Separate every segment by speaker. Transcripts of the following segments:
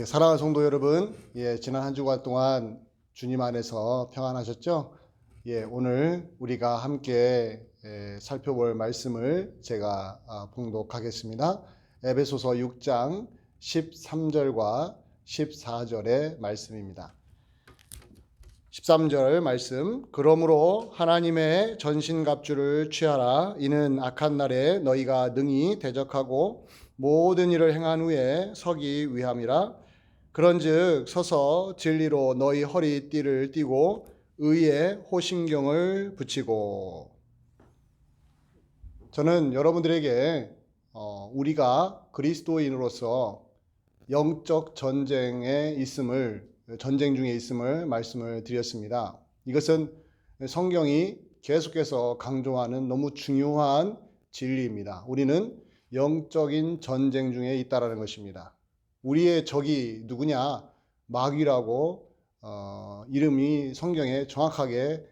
Speaker 1: 사랑하는 성도 여러분, 지난 한 주간 동안 주님 안에서 평안하셨죠? 오늘 우리가 함께 살펴볼 말씀을 제가 봉독하겠습니다. 에베소서 6장 13절과 14절의 말씀입니다. 13절 말씀, 그러므로 하나님의 전신갑주를 취하라. 이는 악한 날에 너희가 능히 대적하고 모든 일을 행한 후에 서기 위함이라. 그런즉 서서 진리로 너희 허리띠를 띠고 의의 호심경을 붙이고. 저는 여러분들에게 우리가 그리스도인으로서 영적 전쟁 중에 있음을 말씀을 드렸습니다. 이것은 성경이 계속해서 강조하는 너무 중요한 진리입니다. 우리는 영적인 전쟁 중에 있다라는 것입니다. 우리의 적이 누구냐? 마귀라고 이름이 성경에 정확하게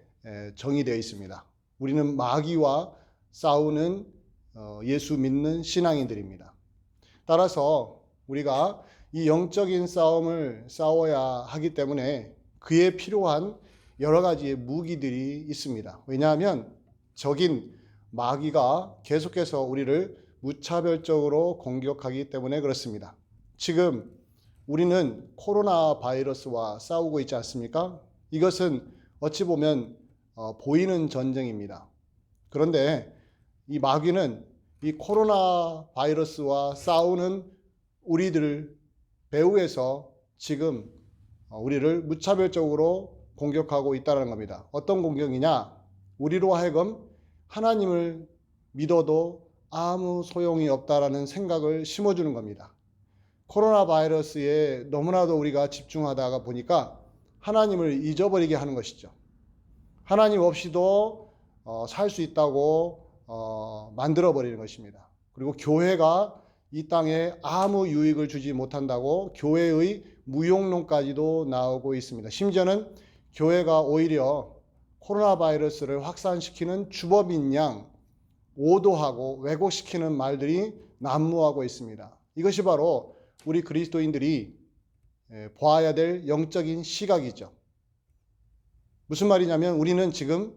Speaker 1: 정의되어 있습니다. 우리는 마귀와 싸우는 예수 믿는 신앙인들입니다. 따라서 우리가 이 영적인 싸움을 싸워야 하기 때문에 그에 필요한 여러 가지의 무기들이 있습니다. 왜냐하면 적인 마귀가 계속해서 우리를 무차별적으로 공격하기 때문에 그렇습니다. 지금 우리는 코로나 바이러스와 싸우고 있지 않습니까? 이것은 어찌 보면 보이는 전쟁입니다. 그런데 이 마귀는 이 코로나 바이러스와 싸우는 우리들 배후에서 지금 우리를 무차별적으로 공격하고 있다는 겁니다. 어떤 공격이냐? 우리로 하여금 하나님을 믿어도 아무 소용이 없다라는 생각을 심어주는 겁니다. 코로나 바이러스에 너무나도 우리가 집중하다가 보니까 하나님을 잊어버리게 하는 것이죠. 하나님 없이도 살 수 있다고 만들어버리는 것입니다. 그리고 교회가 이 땅에 아무 유익을 주지 못한다고 교회의 무용론까지도 나오고 있습니다. 심지어는 교회가 오히려 코로나 바이러스를 확산시키는 주범인 양 오도하고 왜곡시키는 말들이 난무하고 있습니다. 이것이 바로 우리 그리스도인들이 보아야 될 영적인 시각이죠. 무슨 말이냐면 우리는 지금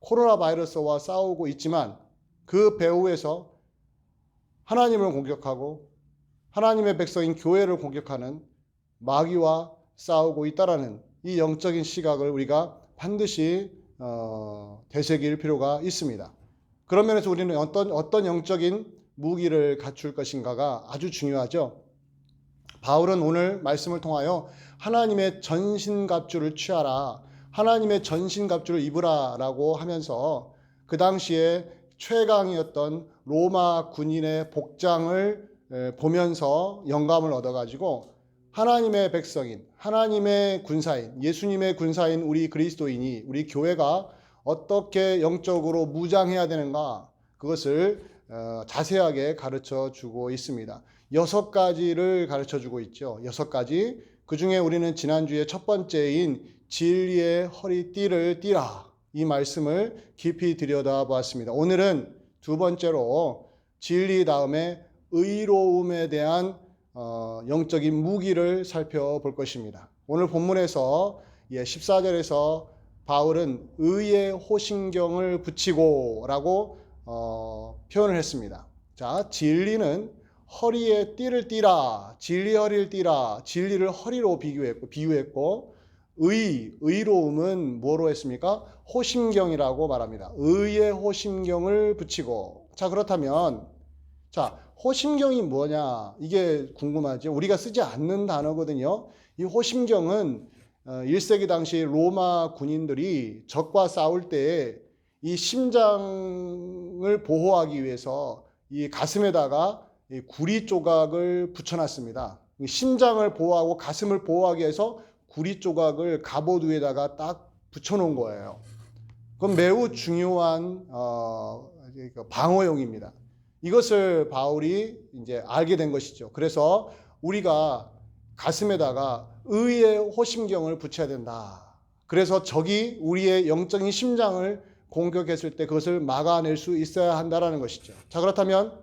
Speaker 1: 코로나 바이러스와 싸우고 있지만 그 배후에서 하나님을 공격하고 하나님의 백성인 교회를 공격하는 마귀와 싸우고 있다라는 이 영적인 시각을 우리가 반드시 되새길 필요가 있습니다. 그런 면에서 우리는 어떤 영적인 무기를 갖출 것인가가 아주 중요하죠. 바울은 오늘 말씀을 통하여 하나님의 전신갑주를 취하라, 하나님의 전신갑주를 입으라라고 하면서 그 당시에 최강이었던 로마 군인의 복장을 보면서 영감을 얻어가지고 하나님의 백성인, 하나님의 군사인, 예수님의 군사인 우리 그리스도인이, 우리 교회가 어떻게 영적으로 무장해야 되는가, 그것을 자세하게 가르쳐 주고 있습니다. 6가지를 가르쳐 주고 있죠. 6가지. 그 중에 우리는 지난주에 첫 번째인 진리의 허리띠를 띠라, 이 말씀을 깊이 들여다보았습니다. 오늘은 두 번째로 진리 다음에 의로움에 대한 영적인 무기를 살펴볼 것입니다. 오늘 본문에서 14절에서 바울은 의의 호심경을 붙이고 라고 표현을 했습니다. 자, 진리는 허리에 띠를 띠라, 진리 허리를 띠라, 진리를 허리로 비유했고 의로움은 뭐로 했습니까? 호심경이라고 말합니다. 의의 호심경을 붙이고. 자, 그렇다면 호심경이 뭐냐? 이게 궁금하죠. 우리가 쓰지 않는 단어거든요. 이 호심경은 1세기 당시 로마 군인들이 적과 싸울 때 이 심장을 보호하기 위해서 이 가슴에다가 이 구리 조각을 붙여놨습니다. 심장을 보호하고 가슴을 보호하기 위해서 구리 조각을 갑옷 위에다가 딱 붙여놓은 거예요. 그건 매우 중요한 방어용입니다. 이것을 바울이 이제 알게 된 것이죠. 그래서 우리가 가슴에다가 의의 호심경을 붙여야 된다. 그래서 적이 우리의 영적인 심장을 공격했을 때 그것을 막아낼 수 있어야 한다는 것이죠. 자, 그렇다면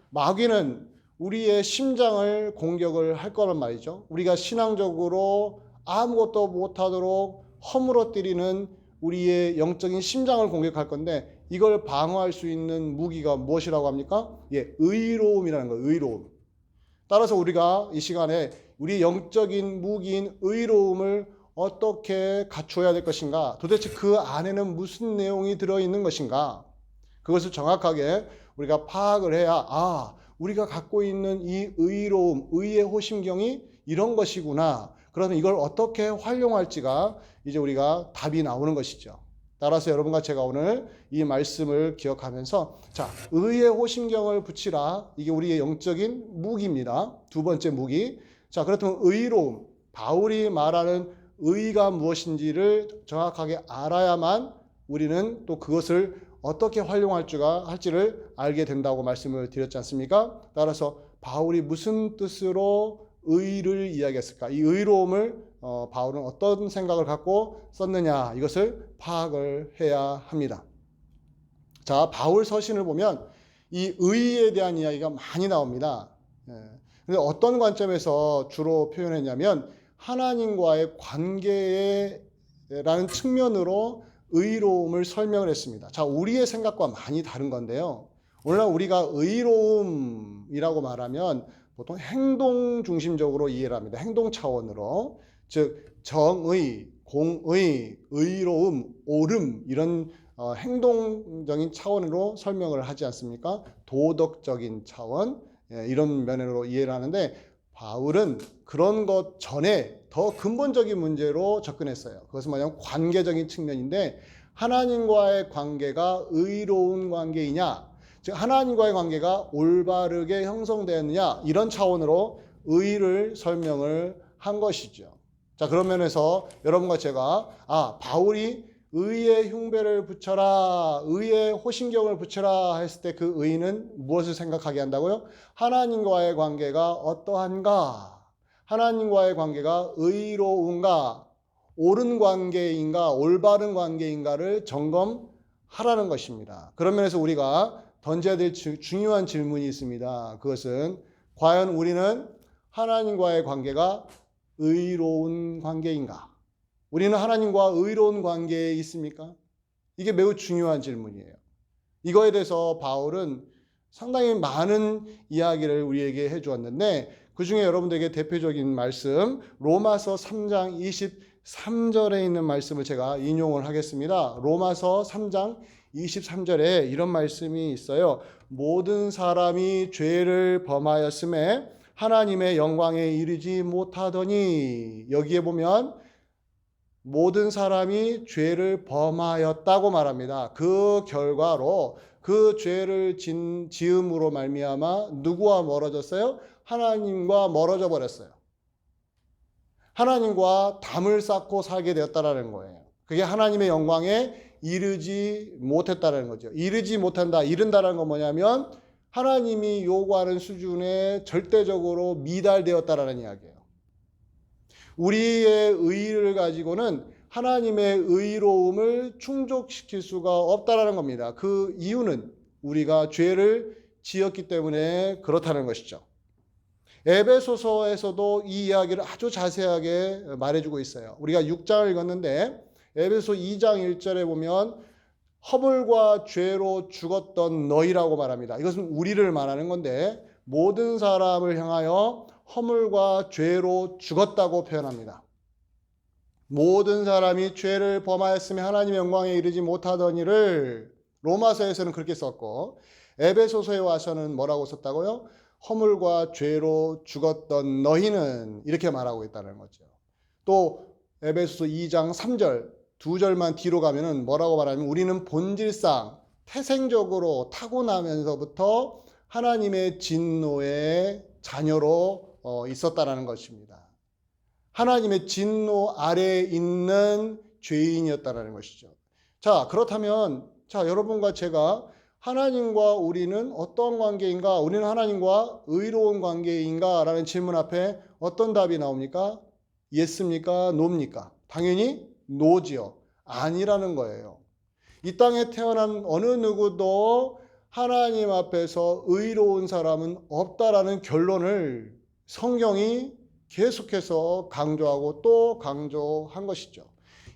Speaker 1: 마귀는 우리의 심장을 공격을 할 거란 말이죠. 우리가 신앙적으로 아무것도 못하도록 허물어뜨리는 우리의 영적인 심장을 공격할 건데, 이걸 방어할 수 있는 무기가 무엇이라고 합니까? 예, 의로움이라는 거예요. 의로움. 따라서 우리가 이 시간에 우리 영적인 무기인 의로움을 어떻게 갖춰야 될 것인가? 도대체 그 안에는 무슨 내용이 들어있는 것인가? 그것을 정확하게 우리가 파악을 해야, 우리가 갖고 있는 이 의로움, 의의 호심경이 이런 것이구나. 그러면 이걸 어떻게 활용할지가 이제 우리가 답이 나오는 것이죠. 따라서 여러분과 제가 오늘 이 말씀을 기억하면서, 자, 의의 호심경을 붙이라. 이게 우리의 영적인 무기입니다. 두 번째 무기. 자, 그렇다면 의로움. 바울이 말하는 의가 무엇인지를 정확하게 알아야만 우리는 또 그것을 어떻게 할지를 알게 된다고 말씀을 드렸지 않습니까? 따라서 바울이 무슨 뜻으로 의를 이야기했을까? 이 의로움을 바울은 어떤 생각을 갖고 썼느냐, 이것을 파악을 해야 합니다. 자, 바울 서신을 보면 이 의에 대한 이야기가 많이 나옵니다. 근데 어떤 관점에서 주로 표현했냐면 하나님과의 관계라는 측면으로 의로움을 설명을 했습니다. 자, 우리의 생각과 많이 다른 건데요. 오늘날 우리가 의로움이라고 말하면 보통 행동 중심적으로 이해를 합니다. 행동 차원으로. 즉 정의, 공의, 의로움, 옳음 이런 행동적인 차원으로 설명을 하지 않습니까? 도덕적인 차원, 이런 면으로 이해를 하는데, 바울은 그런 것 전에 더 근본적인 문제로 접근했어요. 그것은 뭐냐면 관계적인 측면인데, 하나님과의 관계가 의로운 관계이냐, 즉 하나님과의 관계가 올바르게 형성되었느냐, 이런 차원으로 의를 설명을 한 것이죠. 자, 그런 면에서 여러분과 제가 바울이 의의 흉배를 붙여라, 의의 호심경을 붙여라 했을 때 그 의는 무엇을 생각하게 한다고요? 하나님과의 관계가 어떠한가? 하나님과의 관계가 의로운가? 옳은 관계인가? 올바른 관계인가를 점검하라는 것입니다. 그런 면에서 우리가 던져야 될 중요한 질문이 있습니다. 그것은 과연 우리는 하나님과의 관계가 의로운 관계인가? 우리는 하나님과 의로운 관계에 있습니까? 이게 매우 중요한 질문이에요. 이거에 대해서 바울은 상당히 많은 이야기를 우리에게 해주었는데, 그 중에 여러분들에게 대표적인 말씀, 로마서 3장 23절에 있는 말씀을 제가 인용을 하겠습니다. 로마서 3장 23절에 이런 말씀이 있어요. 모든 사람이 죄를 범하였음에 하나님의 영광에 이르지 못하더니, 여기에 보면 모든 사람이 죄를 범하였다고 말합니다. 그 결과로 그 죄를 지음으로 말미암아 누구와 멀어졌어요? 하나님과 멀어져 버렸어요. 하나님과 담을 쌓고 살게 되었다라는 거예요. 그게 하나님의 영광에 이르지 못했다라는 거죠. 이르지 못한다, 이른다라는 건 뭐냐면 하나님이 요구하는 수준에 절대적으로 미달되었다라는 이야기예요. 우리의 의를 가지고는 하나님의 의로움을 충족시킬 수가 없다라는 겁니다. 그 이유는 우리가 죄를 지었기 때문에 그렇다는 것이죠. 에베소서에서도 이 이야기를 아주 자세하게 말해주고 있어요. 우리가 6장을 읽었는데 에베소 2장 1절에 보면 허물과 죄로 죽었던 너희라고 말합니다. 이것은 우리를 말하는 건데, 모든 사람을 향하여 허물과 죄로 죽었다고 표현합니다. 모든 사람이 죄를 범하였으며 하나님의 영광에 이르지 못하더니를 로마서에서는 그렇게 썼고, 에베소서에 와서는 뭐라고 썼다고요? 허물과 죄로 죽었던 너희는, 이렇게 말하고 있다는 거죠. 또 에베소서 2장 3절, 두 절만 뒤로 가면은 뭐라고 말하냐면 우리는 본질상 태생적으로 타고나면서부터 하나님의 진노의 자녀로 있었다라는 것입니다. 하나님의 진노 아래에 있는 죄인이었다라는 것이죠. 자, 그렇다면 여러분과 제가 하나님과 우리는 어떤 관계인가? 우리는 하나님과 의로운 관계인가? 라는 질문 앞에 어떤 답이 나옵니까? 예스입니까? 노입니까? 당연히 노지요. 아니라는 거예요. 이 땅에 태어난 어느 누구도 하나님 앞에서 의로운 사람은 없다라는 결론을 성경이 계속해서 강조하고 또 강조한 것이죠.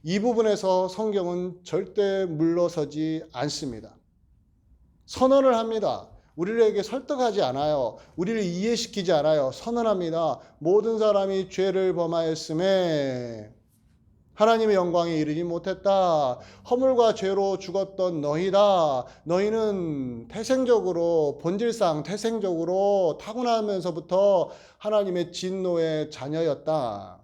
Speaker 1: 이 부분에서 성경은 절대 물러서지 않습니다. 선언을 합니다. 우리에게 설득하지 않아요. 우리를 이해시키지 않아요. 선언합니다. 모든 사람이 죄를 범하였음에 하나님의 영광에 이르지 못했다. 허물과 죄로 죽었던 너희다. 너희는 태생적으로 본질상 태생적으로 타고나면서부터 하나님의 진노의 자녀였다.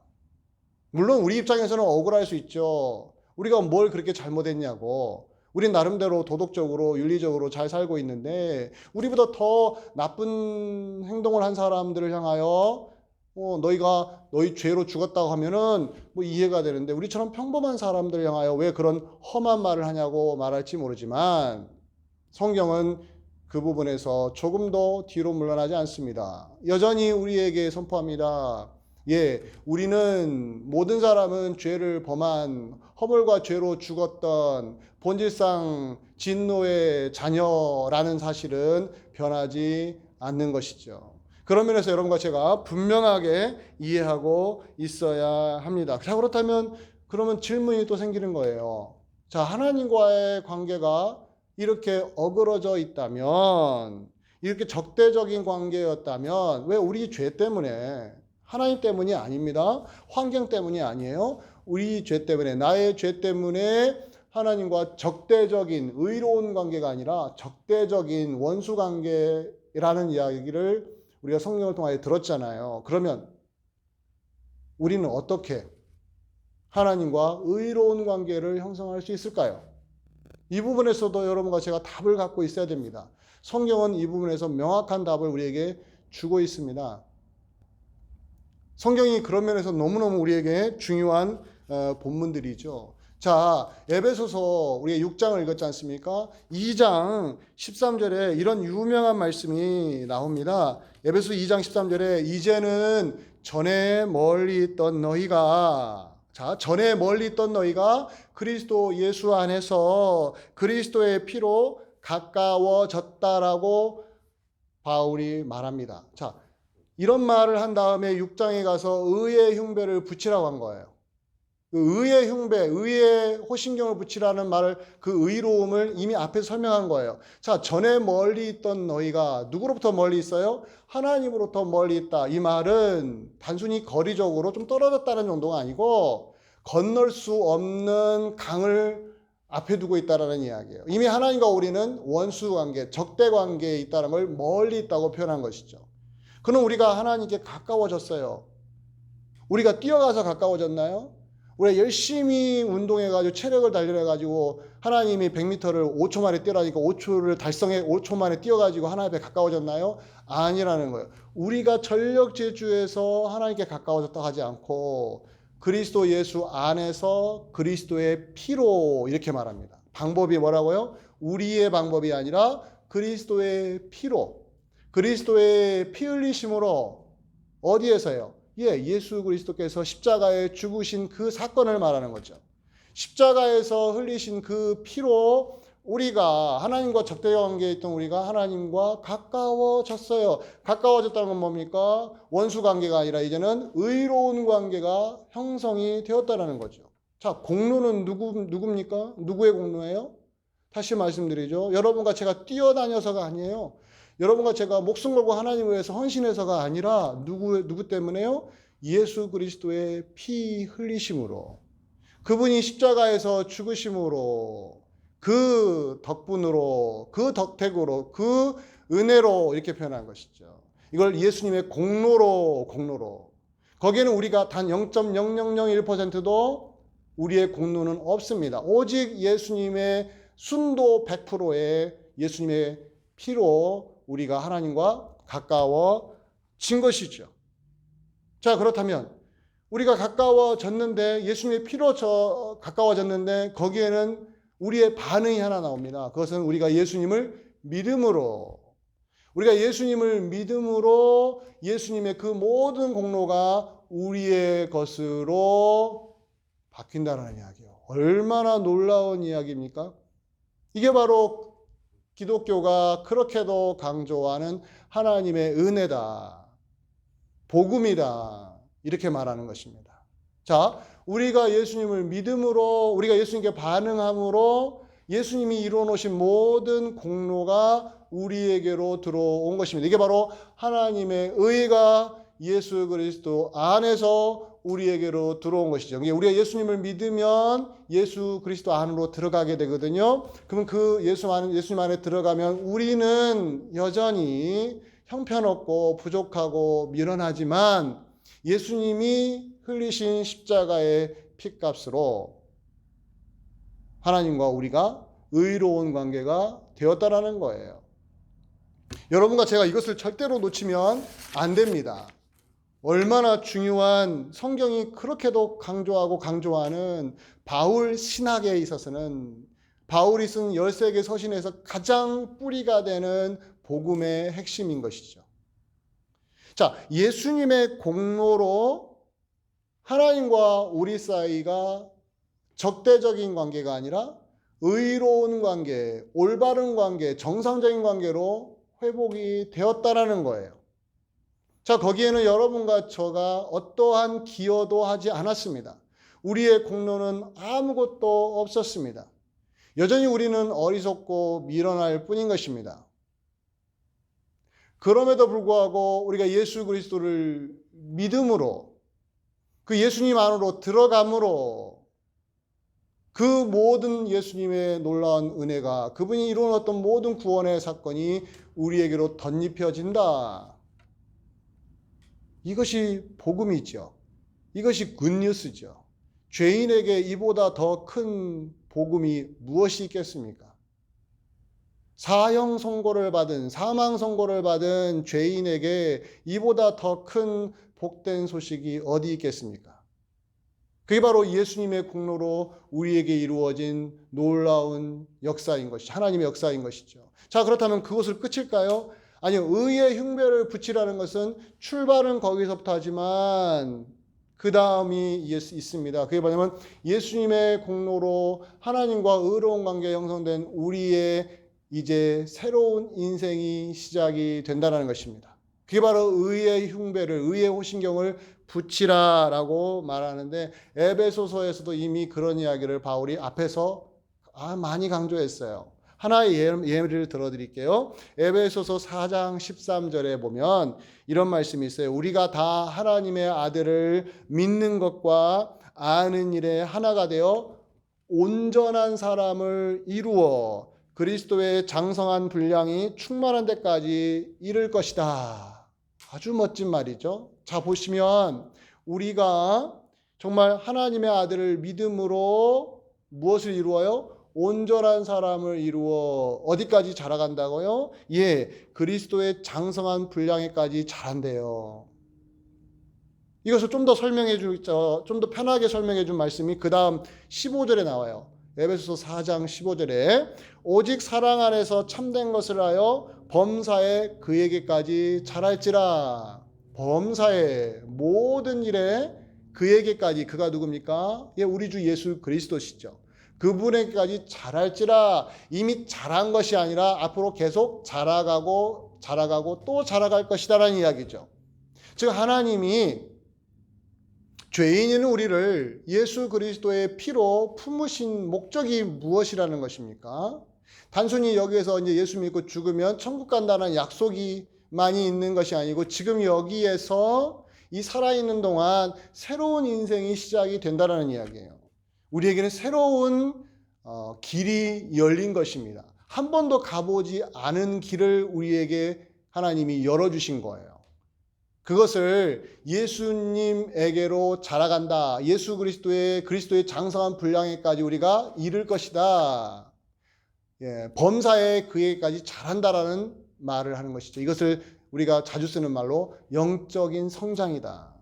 Speaker 1: 물론 우리 입장에서는 억울할 수 있죠. 우리가 뭘 그렇게 잘못했냐고. 우린 나름대로 도덕적으로 윤리적으로 잘 살고 있는데 우리보다 더 나쁜 행동을 한 사람들을 향하여 너희가 너희 죄로 죽었다고 하면은 뭐 이해가 되는데 우리처럼 평범한 사람들 향하여 왜 그런 험한 말을 하냐고 말할지 모르지만 성경은 그 부분에서 조금도 뒤로 물러나지 않습니다. 여전히 우리에게 선포합니다. 예, 우리는 모든 사람은 죄를 범한 허물과 죄로 죽었던 본질상 진노의 자녀라는 사실은 변하지 않는 것이죠. 그런 면에서 여러분과 제가 분명하게 이해하고 있어야 합니다. 자, 그렇다면 그러면 질문이 또 생기는 거예요. 자, 하나님과의 관계가 이렇게 어그러져 있다면, 이렇게 적대적인 관계였다면 왜 우리 죄 때문에, 하나님 때문이 아닙니다. 환경 때문이 아니에요. 우리 죄 때문에, 나의 죄 때문에 하나님과 적대적인 의로운 관계가 아니라 적대적인 원수 관계라는 이야기를 우리가 성경을 통하여 들었잖아요. 그러면 우리는 어떻게 하나님과 의로운 관계를 형성할 수 있을까요? 이 부분에서도 여러분과 제가 답을 갖고 있어야 됩니다. 성경은 이 부분에서 명확한 답을 우리에게 주고 있습니다. 성경이 그런 면에서 너무너무 우리에게 중요한 본문들이죠. 자, 에베소서 우리가 6장을 읽었지 않습니까? 2장 13절에 이런 유명한 말씀이 나옵니다. 에베소 2장 13절에 이제는 전에 멀리 있던 너희가, 자, 전에 멀리 있던 너희가 그리스도 예수 안에서 그리스도의 피로 가까워졌다라고 바울이 말합니다. 자, 이런 말을 한 다음에 6장에 가서 의의 흉배를 붙이라고 한 거예요. 의의 흉배, 의의 호신경을 붙이라는 말을, 그 의로움을 이미 앞에서 설명한 거예요. 자, 전에 멀리 있던 너희가 누구로부터 멀리 있어요? 하나님으로부터 멀리 있다. 이 말은 단순히 거리적으로 좀 떨어졌다는 정도가 아니고 건널 수 없는 강을 앞에 두고 있다라는 이야기예요. 이미 하나님과 우리는 원수 관계, 적대 관계에 있다는 걸 멀리 있다고 표현한 것이죠. 그럼 우리가 하나님께 가까워졌어요. 우리가 뛰어가서 가까워졌나요? 우리가 열심히 운동해가지고 체력을 단련해가지고 하나님이 100m를 5초 만에 뛰어가니까 5초를 달성해 5초 만에 뛰어가지고 하나님 앞에 가까워졌나요? 아니라는 거예요. 우리가 전력 질주해서 하나님께 가까워졌다 하지 않고 그리스도 예수 안에서 그리스도의 피로 이렇게 말합니다. 방법이 뭐라고요? 우리의 방법이 아니라 그리스도의 피로, 그리스도의 피 흘리심으로. 어디에서요? 예, 예수 그리스도께서 십자가에 죽으신 그 사건을 말하는 거죠. 십자가에서 흘리신 그 피로 우리가 하나님과 적대관계에 있던 우리가 하나님과 가까워졌어요. 가까워졌다는 건 뭡니까? 원수 관계가 아니라 이제는 의로운 관계가 형성이 되었다는 거죠. 자, 공로는 누굽니까? 누구의 공로예요? 다시 말씀드리죠. 여러분과 제가 뛰어다녀서가 아니에요. 여러분과 제가 목숨 걸고 하나님을 위해서 헌신해서가 아니라 누구 때문에요? 예수 그리스도의 피 흘리심으로, 그분이 십자가에서 죽으심으로, 그 덕분으로, 그 덕택으로, 그 은혜로 이렇게 표현한 것이죠. 이걸 예수님의 공로로. 거기에는 우리가 단 0.0001%도 우리의 공로는 없습니다. 오직 예수님의 순도 100%의 예수님의 피로 우리가 하나님과 가까워진 것이죠. 자, 그렇다면 우리가 가까워졌는데, 예수님의 피로 가까워졌는데 거기에는 우리의 반응이 하나 나옵니다. 그것은 우리가 예수님을 믿음으로, 예수님의 그 모든 공로가 우리의 것으로 바뀐다는 이야기예요. 얼마나 놀라운 이야기입니까? 이게 바로 기독교가 그렇게도 강조하는 하나님의 은혜다, 복음이다, 이렇게 말하는 것입니다. 자, 우리가 예수님을 믿음으로, 우리가 예수님께 반응함으로 예수님이 이루어 놓으신 모든 공로가 우리에게로 들어온 것입니다. 이게 바로 하나님의 의가 예수 그리스도 안에서 우리에게로 들어온 것이죠. 우리가 예수님을 믿으면 예수 그리스도 안으로 들어가게 되거든요. 그러면 그 예수님 안에 들어가면 우리는 여전히 형편없고 부족하고 미련하지만 예수님이 흘리신 십자가의 핏값으로 하나님과 우리가 의로운 관계가 되었다라는 거예요. 여러분과 제가 이것을 절대로 놓치면 안 됩니다. 얼마나 중요한, 성경이 그렇게도 강조하고 강조하는 바울 신학에 있어서는 바울이 쓴 13개 서신에서 가장 뿌리가 되는 복음의 핵심인 것이죠. 자, 예수님의 공로로 하나님과 우리 사이가 적대적인 관계가 아니라 의로운 관계, 올바른 관계, 정상적인 관계로 회복이 되었다라는 거예요. 자, 거기에는 여러분과 저가 어떠한 기여도 하지 않았습니다. 우리의 공로는 아무것도 없었습니다. 여전히 우리는 어리석고 미련할 뿐인 것입니다. 그럼에도 불구하고 우리가 예수 그리스도를 믿음으로, 그 예수님 안으로 들어감으로 그 모든 예수님의 놀라운 은혜가, 그분이 이루어놨던 모든 구원의 사건이 우리에게로 덧입혀진다. 이것이 복음이죠. 이것이 굿뉴스죠. 죄인에게 이보다 더 큰 복음이 무엇이 있겠습니까? 사형 선고를 받은, 사망 선고를 받은 죄인에게 이보다 더 큰 복된 소식이 어디 있겠습니까? 그게 바로 예수님의 공로로 우리에게 이루어진 놀라운 역사인 것이죠. 하나님의 역사인 것이죠. 자, 그렇다면 그것을 끝일까요? 아니요. 의의 흉배를 붙이라는 것은 출발은 거기서부터 하지만 그 다음이 있습니다. 그게 뭐냐면 예수님의 공로로 하나님과 의로운 관계에 형성된 우리의 이제 새로운 인생이 시작이 된다는 것입니다. 그게 바로 의의 흉배를, 의의 호신경을 붙이라라고 말하는데, 에베소서에서도 이미 그런 이야기를 바울이 앞에서 많이 강조했어요. 하나의 예를 들어드릴게요. 에베소서 4장 13절에 보면 이런 말씀이 있어요. 우리가 다 하나님의 아들을 믿는 것과 아는 일에 하나가 되어 온전한 사람을 이루어 그리스도의 장성한 분량이 충만한 데까지 이를 것이다. 아주 멋진 말이죠. 자, 보시면 우리가 정말 하나님의 아들을 믿음으로 무엇을 이루어요? 온전한 사람을 이루어 어디까지 자라간다고요? 예, 그리스도의 장성한 분량에까지 자란대요. 이것을 좀 더 좀 더 편하게 설명해 준 말씀이 그 다음 15절에 나와요. 에베소서 4장 15절에 오직 사랑 안에서 참된 것을 하여 범사에 그에게까지 자랄지라. 범사에 모든 일에 그에게까지, 그가 누굽니까? 예, 우리 주 예수 그리스도시죠. 그분에게까지 자랄지라. 이미 자란 것이 아니라 앞으로 계속 자라가고 또 자라갈 것이다라는 이야기죠. 즉 하나님이 죄인인 우리를 예수 그리스도의 피로 품으신 목적이 무엇이라는 것입니까? 단순히 여기에서 이제 예수 믿고 죽으면 천국 간다는 약속이 많이 있는 것이 아니고, 지금 여기에서 이 살아있는 동안 새로운 인생이 시작이 된다는 이야기예요. 우리에게는 새로운 길이 열린 것입니다. 한 번도 가보지 않은 길을 우리에게 하나님이 열어주신 거예요. 그것을 예수님에게로 자라간다. 예수 그리스도의 장성한 분량에까지 우리가 이를 것이다. 예, 범사에 그에게까지 자란다라는 말을 하는 것이죠. 이것을 우리가 자주 쓰는 말로 영적인 성장이다.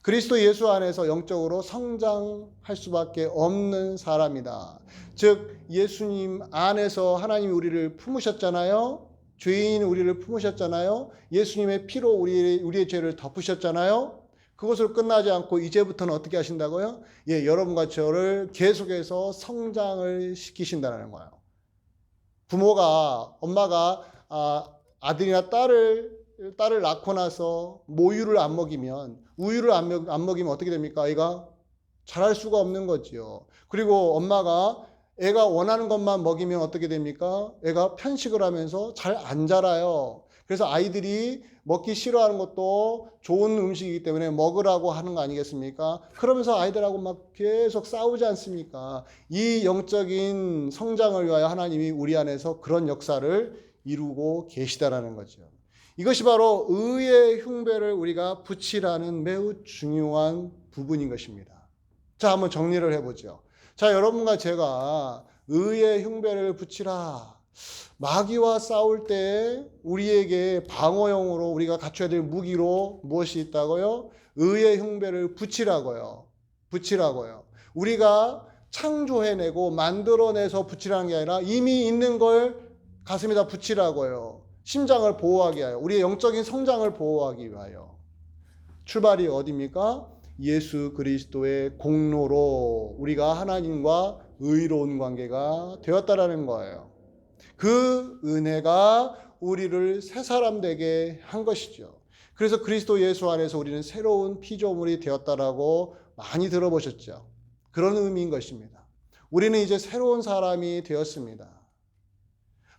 Speaker 1: 그리스도 예수 안에서 영적으로 성장할 수밖에 없는 사람이다. 즉 예수님 안에서 하나님이 우리를 품으셨잖아요. 죄인 우리를 품으셨잖아요. 예수님의 피로 우리의 죄를 덮으셨잖아요. 그것을 끝나지 않고 이제부터는 어떻게 하신다고요? 예, 여러분과 저를 계속해서 성장을 시키신다는 거예요. 부모가 엄마가 아들이나 딸을 낳고 나서 모유를 안 먹이면 우유를 안 먹이면 어떻게 됩니까? 아이가 자랄 수가 없는 거지요. 그리고 엄마가 애가 원하는 것만 먹이면 어떻게 됩니까? 애가 편식을 하면서 잘 안 자라요. 그래서 아이들이 먹기 싫어하는 것도 좋은 음식이기 때문에 먹으라고 하는 거 아니겠습니까? 그러면서 아이들하고 막 계속 싸우지 않습니까? 이 영적인 성장을 위하여 하나님이 우리 안에서 그런 역사를 이루고 계시다라는 거죠. 이것이 바로 의의 흉배를 우리가 붙이라는 매우 중요한 부분인 것입니다. 자, 한번 정리를 해보죠. 자, 여러분과 제가 의의 흉배를 붙이라. 마귀와 싸울 때 우리에게 방어용으로 우리가 갖춰야 될 무기로 무엇이 있다고요? 의의 흉배를 붙이라고요. 붙이라고요. 우리가 창조해내고 만들어내서 붙이라는 게 아니라 이미 있는 걸 가슴에다 붙이라고요. 심장을 보호하기 위하여, 우리의 영적인 성장을 보호하기 위하여. 출발이 어디입니까? 예수 그리스도의 공로로 우리가 하나님과 의로운 관계가 되었다라는 거예요. 그 은혜가 우리를 새 사람 되게 한 것이죠. 그래서 그리스도 예수 안에서 우리는 새로운 피조물이 되었다라고 많이 들어보셨죠. 그런 의미인 것입니다. 우리는 이제 새로운 사람이 되었습니다.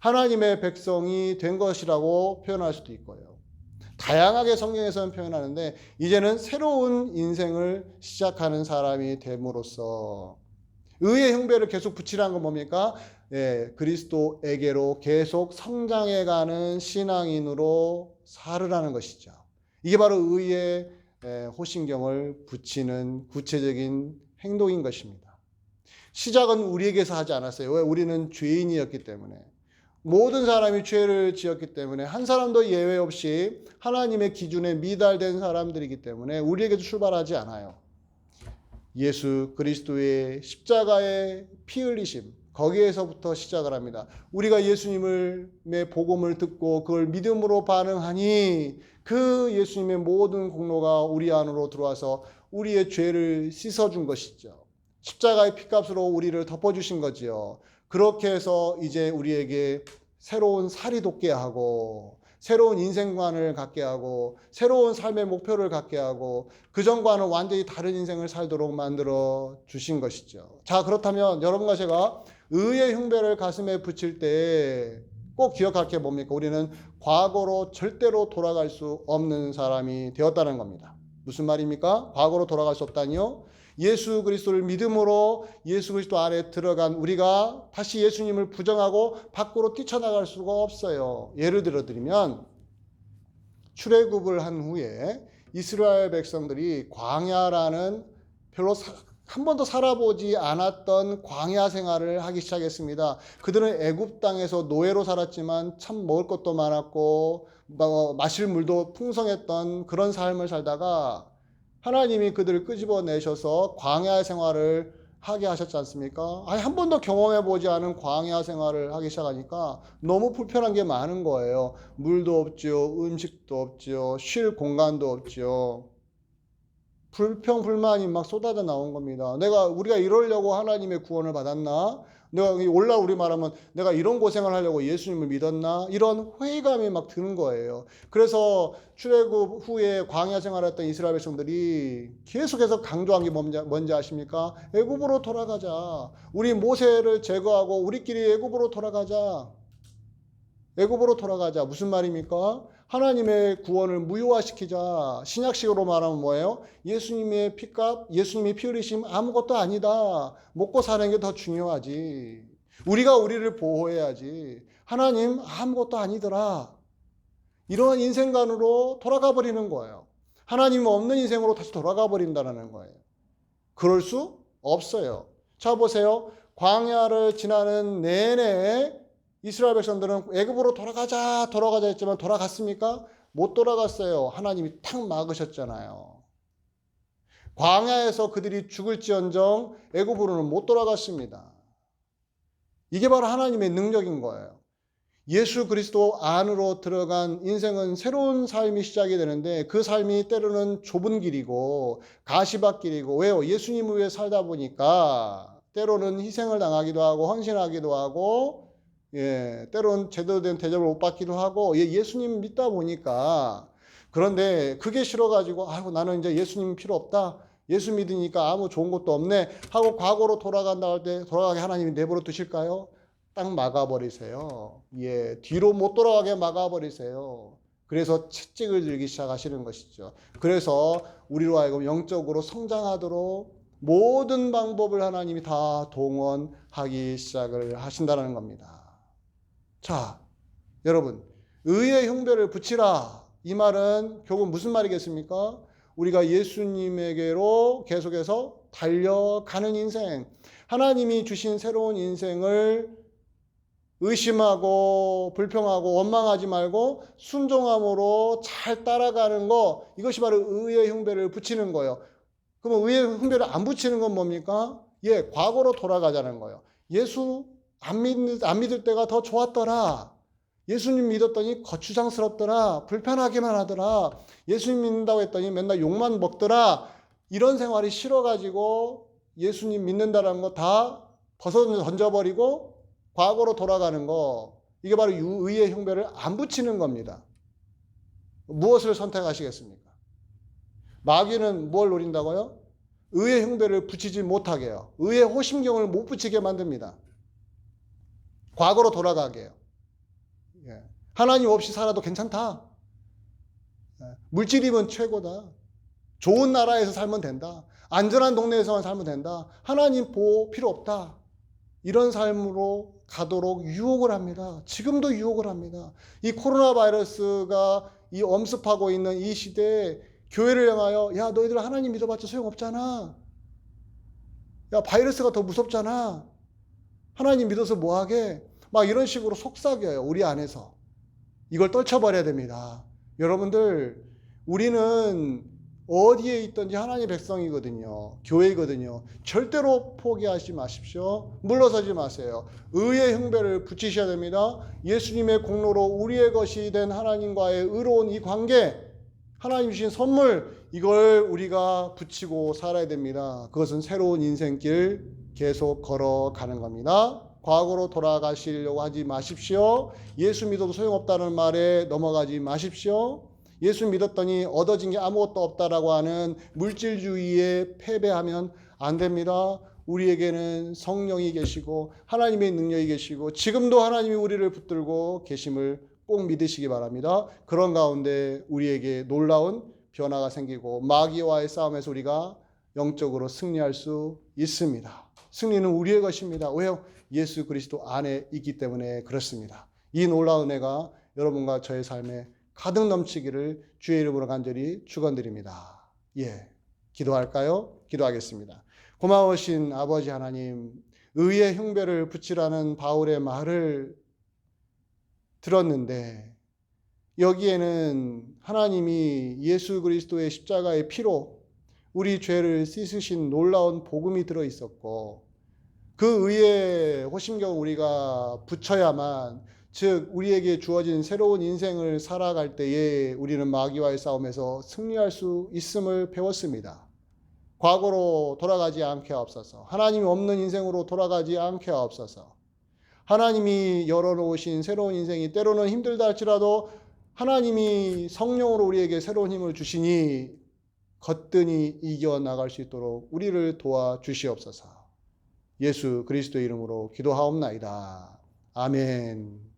Speaker 1: 하나님의 백성이 된 것이라고 표현할 수도 있고요. 다양하게 성경에서는 표현하는데 이제는 새로운 인생을 시작하는 사람이 됨으로써 의의 흉배를 계속 붙이라는 건 뭡니까? 그리스도에게로 계속 성장해가는 신앙인으로 살으라는 것이죠. 이게 바로 의의 호신경을 붙이는 구체적인 행동인 것입니다. 시작은 우리에게서 하지 않았어요. 왜? 우리는 죄인이었기 때문에. 모든 사람이 죄를 지었기 때문에 한 사람도 예외 없이 하나님의 기준에 미달된 사람들이기 때문에 우리에게도 출발하지 않아요. 예수 그리스도의 십자가의 피 흘리심, 거기에서부터 시작을 합니다. 우리가 예수님의 복음을 듣고 그걸 믿음으로 반응하니 그 예수님의 모든 공로가 우리 안으로 들어와서 우리의 죄를 씻어준 것이죠. 십자가의 피값으로 우리를 덮어주신 거지요. 그렇게 해서 이제 우리에게 새로운 살이 돋게 하고 새로운 인생관을 갖게 하고 새로운 삶의 목표를 갖게 하고 그전과는 완전히 다른 인생을 살도록 만들어 주신 것이죠. 자, 그렇다면 여러분과 제가 의의 흉배를 가슴에 붙일 때 꼭 기억할 게 뭡니까? 우리는 과거로 절대로 돌아갈 수 없는 사람이 되었다는 겁니다. 무슨 말입니까? 과거로 돌아갈 수 없다니요? 예수 그리스도를 믿음으로 예수 그리스도 안에 들어간 우리가 다시 예수님을 부정하고 밖으로 뛰쳐나갈 수가 없어요. 예를 들어 드리면 출애굽을 한 후에 이스라엘 백성들이 광야라는 별로 한 번도 살아보지 않았던 광야 생활을 하기 시작했습니다. 그들은 애굽 땅에서 노예로 살았지만 참 먹을 것도 많았고 마실 물도 풍성했던 그런 삶을 살다가 하나님이 그들을 끄집어내셔서 광야 생활을 하게 하셨지 않습니까? 아니, 한 번도 경험해보지 않은 광야 생활을 하기 시작하니까 너무 불편한 게 많은 거예요. 물도 없죠. 음식도 없죠. 쉴 공간도 없죠. 불평불만이 막 쏟아져 나온 겁니다. 우리가 이러려고 하나님의 구원을 받았나? 올라 우리 말하면 내가 이런 고생을 하려고 예수님을 믿었나? 이런 회의감이 막 드는 거예요. 그래서 출애굽 후에 광야 생활했던 이스라엘 백성들이 계속해서 강조한 게 뭔지 아십니까? 애굽으로 돌아가자. 우리 모세를 제거하고 우리끼리 애굽으로 돌아가자. 애굽으로 돌아가자. 무슨 말입니까? 하나님의 구원을 무효화시키자. 신약식으로 말하면 뭐예요? 예수님의 피값, 예수님의 피 흘리심 아무것도 아니다. 먹고 사는 게 더 중요하지. 우리가 우리를 보호해야지. 하나님 아무것도 아니더라. 이런 인생관으로 돌아가 버리는 거예요. 하나님 없는 인생으로 다시 돌아가 버린다는 거예요. 그럴 수 없어요. 자, 보세요. 광야를 지나는 내내 이스라엘 백성들은 애굽으로 돌아가자 했지만 돌아갔습니까? 못 돌아갔어요. 하나님이 탁 막으셨잖아요. 광야에서 그들이 죽을지언정 애굽으로는 못 돌아갔습니다. 이게 바로 하나님의 능력인 거예요. 예수 그리스도 안으로 들어간 인생은 새로운 삶이 시작이 되는데 그 삶이 때로는 좁은 길이고 가시밭길이고 왜요? 예수님을 위해 살다 보니까 때로는 희생을 당하기도 하고 헌신하기도 하고 때론 제대로 된 대접을 못 받기도 하고, 예수님 믿다 보니까. 그런데 그게 싫어가지고, 아이고, 나는 이제 예수님 필요 없다. 예수 믿으니까 아무 좋은 것도 없네. 하고 과거로 돌아간다 할 때, 돌아가게 하나님이 내버려 두실까요? 딱 막아버리세요. 뒤로 못 돌아가게 막아버리세요. 그래서 채찍을 들기 시작하시는 것이죠. 그래서 우리로 하여금 영적으로 성장하도록 모든 방법을 하나님이 다 동원하기 시작을 하신다는 겁니다. 자, 여러분, 의의 흉배를 붙이라. 이 말은 결국 무슨 말이겠습니까? 우리가 예수님에게로 계속해서 달려가는 인생, 하나님이 주신 새로운 인생을 의심하고 불평하고 원망하지 말고 순종함으로 잘 따라가는 거, 이것이 바로 의의 흉배를 붙이는 거예요. 그러면 의의 흉배를 안 붙이는 건 뭡니까? 과거로 돌아가자는 거예요. 예수 안 믿을 때가 더 좋았더라. 예수님 믿었더니 거추장스럽더라. 불편하기만 하더라. 예수님 믿는다고 했더니 맨날 욕만 먹더라. 이런 생활이 싫어가지고 예수님 믿는다는 거 다 벗어 던져버리고 과거로 돌아가는 거, 이게 바로 의의 흉배를 안 붙이는 겁니다. 무엇을 선택하시겠습니까? 마귀는 뭘 노린다고요? 의의 흉배를 붙이지 못하게 해요. 의의 호심경을 못 붙이게 만듭니다. 과거로 돌아가게 해요. 하나님 없이 살아도 괜찮다. 물질이면 최고다. 좋은 나라에서 살면 된다. 안전한 동네에서만 살면 된다. 하나님 보호 필요 없다. 이런 삶으로 가도록 유혹을 합니다. 지금도 유혹을 합니다. 이 코로나 바이러스가 이 엄습하고 있는 이 시대에 교회를 향하여, 야, 너희들 하나님 믿어봤자 소용없잖아. 야, 바이러스가 더 무섭잖아. 하나님 믿어서 뭐하게? 막 이런 식으로 속삭여요. 우리 안에서. 이걸 떨쳐버려야 됩니다. 여러분들, 우리는 어디에 있든지 하나님의 백성이거든요. 교회거든요. 절대로 포기하지 마십시오. 물러서지 마세요. 의의 흉배를 붙이셔야 됩니다. 예수님의 공로로 우리의 것이 된 하나님과의 의로운 이 관계, 하나님 주신 선물, 이걸 우리가 붙이고 살아야 됩니다. 그것은 새로운 인생길 계속 걸어가는 겁니다. 과거로 돌아가시려고 하지 마십시오. 예수 믿어도 소용없다는 말에 넘어가지 마십시오. 예수 믿었더니 얻어진 게 아무것도 없다라고 하는 물질주의에 패배하면 안 됩니다. 우리에게는 성령이 계시고 하나님의 능력이 계시고 지금도 하나님이 우리를 붙들고 계심을 꼭 믿으시기 바랍니다. 그런 가운데 우리에게 놀라운 변화가 생기고 마귀와의 싸움에서 우리가 영적으로 승리할 수 있습니다. 승리는 우리의 것입니다. 왜요? 예수 그리스도 안에 있기 때문에 그렇습니다. 이 놀라운 은혜가 여러분과 저의 삶에 가득 넘치기를 주의 이름으로 간절히 축원드립니다. 기도할까요? 기도하겠습니다. 고마우신 아버지 하나님, 의의 흉배를 붙이라는 바울의 말을 들었는데 여기에는 하나님이 예수 그리스도의 십자가의 피로 우리 죄를 씻으신 놀라운 복음이 들어 있었고, 그 의의 호심경을 우리가 붙여야만, 즉 우리에게 주어진 새로운 인생을 살아갈 때에 우리는 마귀와의 싸움에서 승리할 수 있음을 배웠습니다. 과거로 돌아가지 않게 하옵소서. 하나님이 없는 인생으로 돌아가지 않게 하옵소서. 하나님이 열어놓으신 새로운 인생이 때로는 힘들다 할지라도 하나님이 성령으로 우리에게 새로운 힘을 주시니 거뜬히 이겨나갈 수 있도록 우리를 도와주시옵소서. 예수 그리스도의 이름으로 기도하옵나이다. 아멘.